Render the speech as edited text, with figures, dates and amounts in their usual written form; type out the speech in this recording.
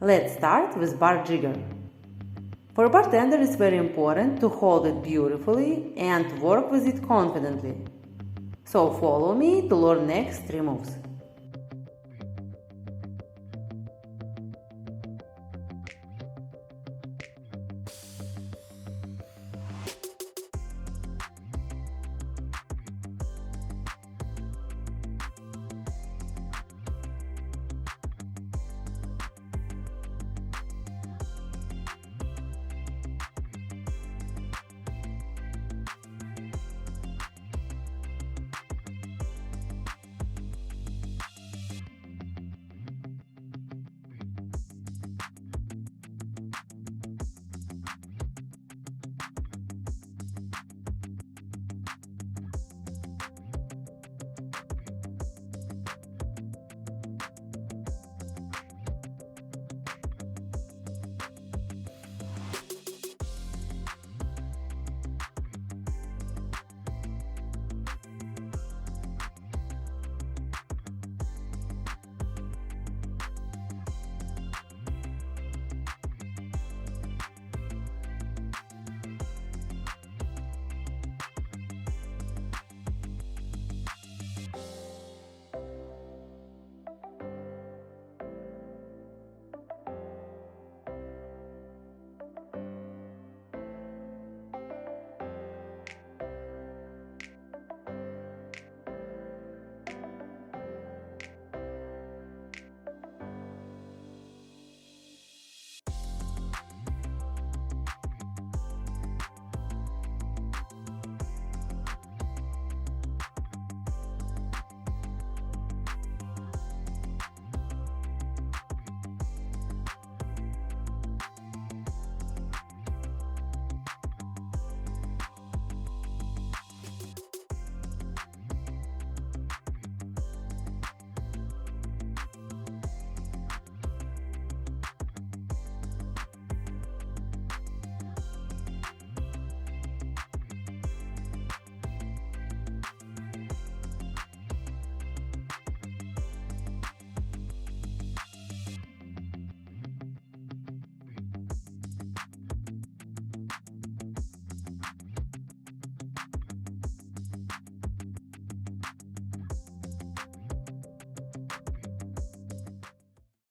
Let's start with Bar Jigger. For a bartender, it's very important to hold it beautifully and work with it confidently. So follow me to learn next 3 moves.